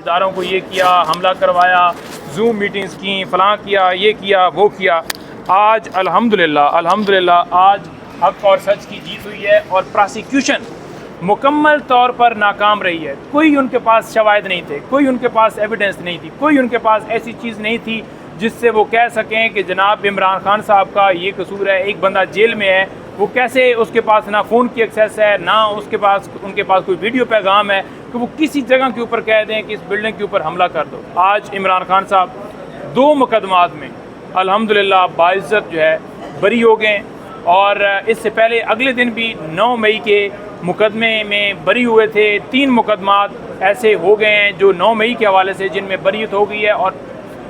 इदारों को ये किया, हमला करवाया, जूम मीटिंग्स की, फ़लाँ किया, ये किया, वो किया। आज अल्हम्दुलिल्लाह आज हक़ और सच की जीत हुई है और प्रोसिक्यूशन मुकम्मल तौर पर नाकाम रही है। कोई उनके पास शवाहिद नहीं थे, कोई उनके पास एविडेंस नहीं थी, कोई उनके पास ऐसी चीज़ नहीं थी जिससे वो कह सकें कि जनाब इमरान खान साहब का ये कसूर है। एक बंदा जेल में है, वो कैसे उसके पास ना फ़ोन की एक्सेस है, ना उसके पास उनके पास कोई वीडियो पैगाम है कि वो किसी जगह के ऊपर कह दें कि इस बिल्डिंग के ऊपर हमला कर दो। आज इमरान खान साहब 2 मुकदमात में अल्हम्दुलिल्लाह बाइज़्ज़त जो है बरी हो गए और इससे पहले अगले दिन भी 9 मई के मुकदमे में बरी हुए थे। 3 मुकदमात ऐसे हो गए हैं जो 9 मई के हवाले से जिनमें बरीत हो गई है और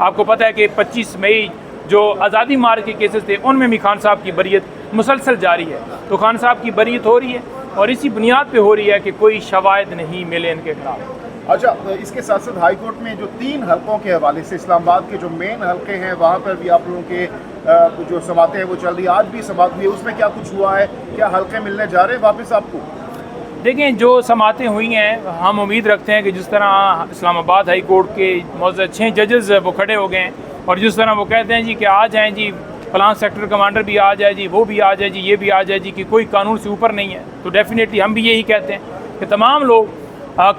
आपको पता है कि 25 मई जो आज़ादी मार्च के केसेस थे उनमें भी खान साहब की बरीत मुसलसल जारी है। तो खान साहब की बरीत हो रही है और इसी बुनियाद पे हो रही है कि कोई शवाहिद नहीं मिले इनके खिलाफ। अच्छा, इसके साथ साथ हाई कोर्ट में जो 3 हलकों के हवाले से इस्लामाबाद के जो मेन हलके हैं वहाँ पर भी आप लोगों के जो समातें हैं वो चल रही है। आज भी समात हुई है, उसमें क्या कुछ हुआ है? क्या हलके मिलने जा रहे हैं वापस आपको? देखें, जो समातें हुई हैं हम उम्मीद रखते हैं कि जिस तरह इस्लामाबाद हाई कोर्ट के मौजूद 6 जजेस वो खड़े हो गए हैं और जिस तरह वो कहते हैं जी कि आ जाएँ जी, फलां सेक्टर कमांडर भी आ जाए जी, वो भी आ जाए जी, ये भी आ जाए जी, कि कोई कानून से ऊपर नहीं है। तो डेफिनेटली हम भी यही कहते हैं कि तमाम लोग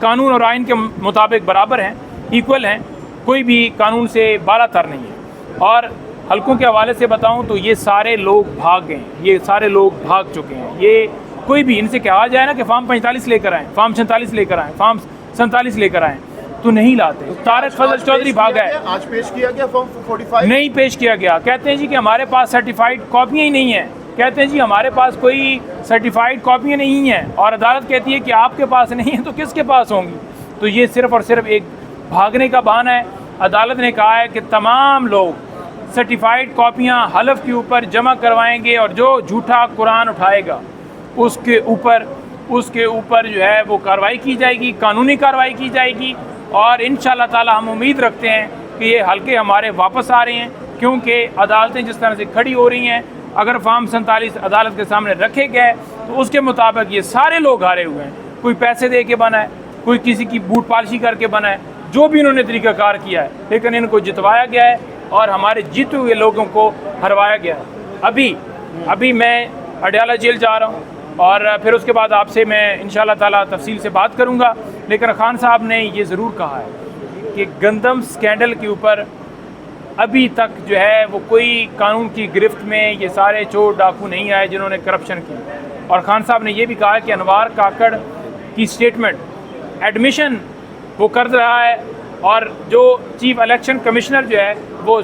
कानून और आइन के मुताबिक बराबर हैं, इक्वल हैं, कोई भी कानून से बालातर नहीं है। और हलकों के हवाले से बताऊं तो ये सारे लोग भाग गए हैं, ये सारे लोग भाग चुके हैं। ये कोई भी इनसे कहा जाए ना कि फॉर्म 45 लेकर आएँ, फॉर्म 47 लेकर आएँ, फॉर्म 47 लेकर आएँ, तो नहीं लाते। तारिक फजल चौधरी भागा है। आज पेश किया गया फॉर्म 45? नहीं पेश किया गया। कहते हैं जी कि हमारे पास सर्टिफाइड कॉपियाँ ही नहीं हैं। कहते हैं जी हमारे पास कोई सर्टिफाइड कॉपियाँ नहीं हैं और अदालत कहती है कि आपके पास नहीं है तो किसके पास होंगी। तो ये सिर्फ़ और सिर्फ एक भागने का बहाना है। अदालत ने कहा है कि तमाम लोग सर्टिफाइड कॉपियाँ हलफ के ऊपर जमा करवाएंगे और जो झूठा कुरान उठाएगा उसके ऊपर जो है वो कार्रवाई की जाएगी, कानूनी कार्रवाई की जाएगी। और इंशाअल्लाह ताला हम उम्मीद रखते हैं कि ये हलके हमारे वापस आ रहे हैं, क्योंकि अदालतें जिस तरह से खड़ी हो रही हैं, अगर फॉर्म 47 अदालत के सामने रखे गए तो उसके मुताबिक ये सारे लोग हारे हुए हैं। कोई पैसे दे के बना है, कोई किसी की बूट पॉलिशी करके बना है, जो भी इन्होंने तरीक़ाकार किया है, लेकिन इनको जितवाया गया है और हमारे जीते हुए लोगों को हरवाया गया है। अभी मैं अडयाला जेल जा रहा हूँ और फिर उसके बाद आपसे मैं इंशाअल्लाह ताला तफसील से बात करूँगा। लेकिन खान साहब ने ये ज़रूर कहा है कि गंदम स्कैंडल के ऊपर अभी तक जो है वो कोई कानून की गिरफ्त में ये सारे चोर डाकू नहीं आए जिन्होंने करप्शन की। और खान साहब ने ये भी कहा है कि अनवार काकड़ की स्टेटमेंट एडमिशन वो कर रहा है और जो चीफ इलेक्शन कमिश्नर जो है वो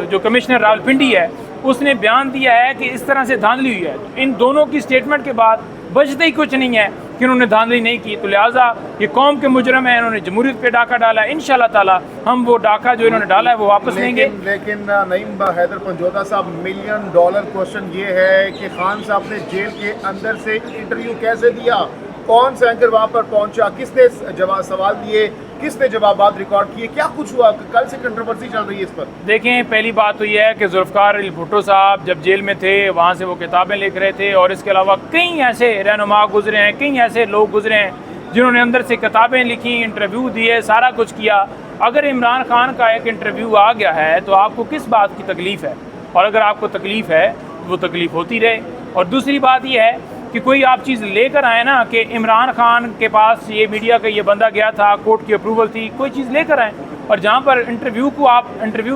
जो कमिश्नर रावलपिंडी है उसने बयान दिया है कि इस तरह से धांधली हुई है। इन दोनों की स्टेटमेंट के बाद बचते ही कुछ नहीं है कि उन्होंने धांधली नहीं की। तो लिहाजा ये कौम के मुजरम है, इन्होंने जमहूरियत पे डाका डाला है। इंशाअल्लाह ताला हम वो डाका जो इन्होंने डाला है वो वापस लेंगे। लेकिन नईम हैदर पंजोदा साहब, $1 मिलियन क्वेश्चन ये है कि खान साहब ने जेल के अंदर से इंटरव्यू कैसे दिया? कौन सा एंकर वहाँ पर पहुँचा? किसने जवाब सवाल दिए? किसने जवाबात रिकॉर्ड किए? क्या कुछ हुआ? कल से कंट्रोवर्सी चल रही है इस पर। देखें, पहली बात तो यह है कि जुल्फ़िकार भुट्टो साहब जब जेल में थे वहाँ से वो किताबें लिख रहे थे और इसके अलावा कई ऐसे रहनुमा गुजरे हैं, कई ऐसे लोग गुजरे हैं जिन्होंने अंदर से किताबें लिखी, इंटरव्यू दिए, सारा कुछ किया। अगर इमरान खान का एक इंटरव्यू आ गया है तो आपको किस बात की तकलीफ़ है? और अगर आपको तकलीफ़ है तो वो तकलीफ़ होती रहे। और दूसरी बात यह है कि कोई आप चीज़ लेकर आए ना कि इमरान खान के पास ये मीडिया का ये बंदा गया था, कोर्ट की अप्रूवल थी, कोई चीज़ लेकर आए। और जहाँ पर इंटरव्यू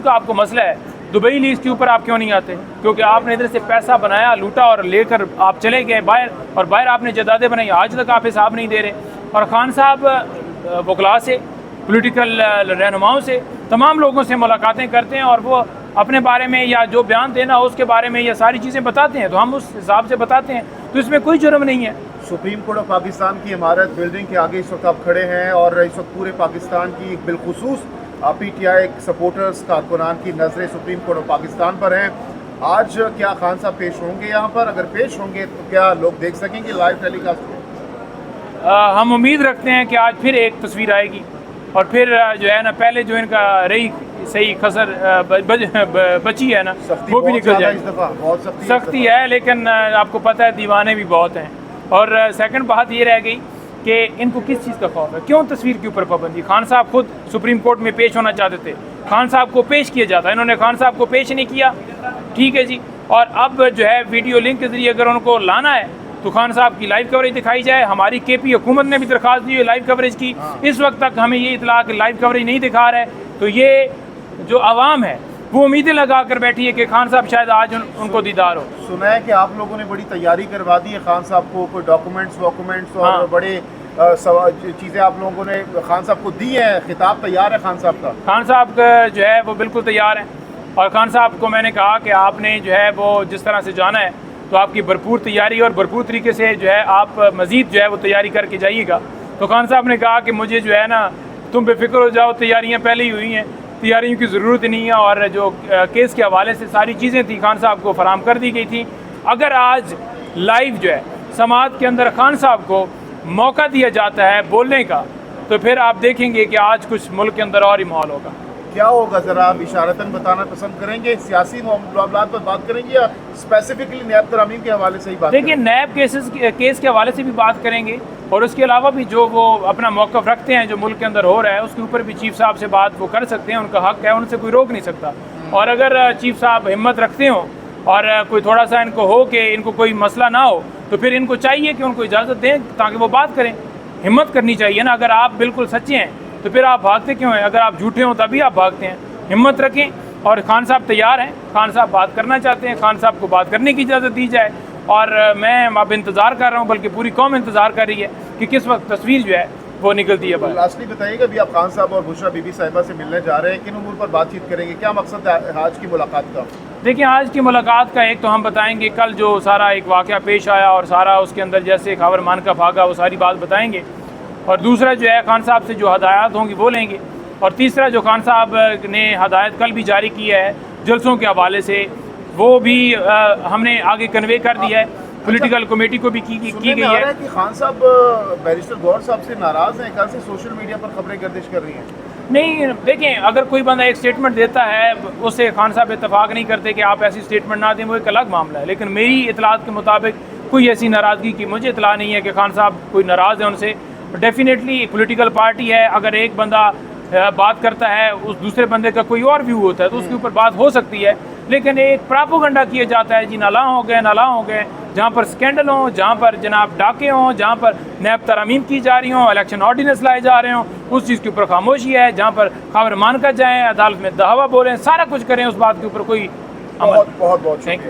का आपको मसला है, दुबई लीज के ऊपर आप क्यों नहीं आते? क्योंकि आपने इधर से पैसा बनाया, लूटा और लेकर आप चले गए बाहर, और बाहर आपने जदादे बनाई, आज तक आप हिसाब नहीं दे रहे। और खान साहब वकला से, पॉलिटिकल रहनुमाओं से, तमाम लोगों से मुलाकातें करते हैं और वो अपने बारे में या जो बयान देना हो उसके बारे में ये सारी चीज़ें बताते हैं, तो हम उस हिसाब से बताते हैं। तो इसमें कोई जुर्म नहीं है। सुप्रीम कोर्ट ऑफ पाकिस्तान की इमारत बिल्डिंग के आगे इस वक्त आप खड़े हैं और इस वक्त पूरे पाकिस्तान की बिलखुसूस PTI सपोर्टर्स कारकुनान की नज़रें सुप्रीम कोर्ट ऑफ पाकिस्तान पर हैं। आज क्या खान साहब पेश होंगे यहाँ पर? अगर पेश होंगे तो क्या लोग देख सकेंगे लाइव टेलीकास्ट में? हम उम्मीद रखते हैं कि आज फिर एक तस्वीर आएगी और फिर जो है ना, पहले जो इनका रही सही खसर बची है ना, वो भी निकल जाएगी। बहुत सख्ती है, लेकिन आपको पता है दीवाने भी बहुत हैं। और सेकंड बात ये रह गई कि इनको किस चीज़ का खौफ है, क्यों तस्वीर के ऊपर पाबंदी। खान साहब खुद सुप्रीम कोर्ट में पेश होना चाहते थे, खान साहब को पेश किया जाता, इन्होंने खान साहब को पेश नहीं किया, ठीक है जी। और अब जो है वीडियो लिंक के ज़रिए अगर उनको लाना है तो खान साहब की लाइव कवरेज दिखाई जाए। हमारी KP हुकूमत ने भी दरख्वास्त दी है लाइव कवरेज की, इस वक्त तक हमें ये इतला कि लाइव कवरेज नहीं दिखा रहा है। तो ये जो आवाम है वो उम्मीदें लगा कर बैठी है कि खान साहब शायद आज उनको दीदार हो। सुना है कि आप लोगों ने बड़ी तैयारी करवा दी है खान साहब को, कोई डॉक्यूमेंट्स और हाँ। बड़े चीज़ें आप लोगों ने खान साहब को दी हैं, खिताब तैयार है खान साहब का? खान साहब का जो है वो बिल्कुल तैयार हैं, और खान साहब को मैंने कहा कि आपने जो है वो जिस तरह से जाना है तो आपकी भरपूर तैयारी और भरपूर तरीके से जो है आप मज़ीद जो है वो तैयारी करके जाइएगा। तो खान साहब ने कहा कि मुझे जो है ना, तुम बेफिक्र हो जाओ, तैयारियाँ पहले ही हुई हैं, तैयारियों की ज़रूरत नहीं है। और जो केस के हवाले से सारी चीज़ें थी खान साहब को फराहम कर दी गई थी। अगर आज लाइव जो है समाअत के अंदर खान साहब को मौका दिया जाता है बोलने का, तो फिर आप देखेंगे कि आज कुछ मुल्क के अंदर और ही माहौल होगा। क्या होगा, ज़रा आप इशारतन बताना पसंद करेंगे? सियासी मामलात पर बात करेंगे या स्पेसिफिकली नैब तरामीम के हवाले से ही बात? देखिए, नैब केस के हवाले से भी बात करेंगे, और उसके अलावा भी जो वो अपना मौक़िफ़ रखते हैं जो मुल्क के अंदर हो रहा है उसके ऊपर भी चीफ़ साहब से बात वो कर सकते हैं, उनका हक़ है, उनसे कोई रोक नहीं सकता। और अगर चीफ़ साहब हिम्मत रखते हों और कोई थोड़ा सा इनको हो कि इनको कोई मसला ना हो, तो फिर इनको चाहिए कि उनको इजाज़त दें ताकि वो बात करें। हिम्मत करनी चाहिए ना, अगर आप बिल्कुल सच्चे हैं तो फिर आप भागते क्यों हैं? अगर आप झूठे हों तभी आप भागते हैं। हिम्मत रखें, और खान साहब तैयार हैं, खान साहब बात करना चाहते हैं, खान साहब को बात करने की इजाज़त दी जाए। और मैं अब इंतज़ार कर रहा हूँ, बल्कि पूरी कौम इंतज़ार कर रही है कि किस वक्त तस्वीर जो है वो निकलती है। तो लास्टली बताइएगा, अभी आप खान साहब और बुशरा बीबी साहिबा से मिलने जा रहे हैं, किन उमूर पर बातचीत करेंगे? क्या मकसद है आज की मुलाकात का? देखिए, आज की मुलाकात का एक तो हम बताएंगे कल जो सारा एक वाक़या पेश आया और सारा उसके अंदर जैसे खबर मान का भागा, वो सारी बात बताएंगे। और दूसरा जो है खान साहब से जो हदायत होंगी वो लेंगे। और तीसरा जो खान साहब ने हदायत कल भी जारी की है जलसों के हवाले से, वो भी हमने आगे कन्वे कर दिया है, पॉलिटिकल कमेटी को भी की गई है। कि खान साहब बैरिस्टर गौहर साहब से नाराज़ हैं, कल से सोशल मीडिया पर खबरें गर्दिश कर रही हैं। नहीं, देखें, अगर कोई बंदा एक स्टेटमेंट देता है उससे खान साहब इत्तफाक नहीं करते कि आप ऐसी स्टेटमेंट ना दें, वो एक अलग मामला है। लेकिन मेरी इतलात के मुताबिक कोई ऐसी नाराज़गी की मुझे इतला नहीं है कि खान साहब कोई नाराज़ है उनसे। डेफिनेटली एक पॉलिटिकल पार्टी है, अगर एक बंदा बात करता है उस दूसरे बंदे का कोई और व्यू होता है तो उसके ऊपर बात हो सकती है। लेकिन एक प्रोपेगेंडा किया जाता है जी, नाला हो गए, जहाँ पर स्कैंडल हों, जहाँ पर जनाब डाके हों, जहाँ पर नैब तरामीम की जा रही हों, इलेक्शन ऑर्डिनेंस लाए जा रहे हों, उस चीज़ के ऊपर खामोशी है। जहाँ पर खबर मान कर जाएँ, अदालत में दावा बोलें, सारा कुछ करें, उस बात के ऊपर कोई बहुत शुक्रिया।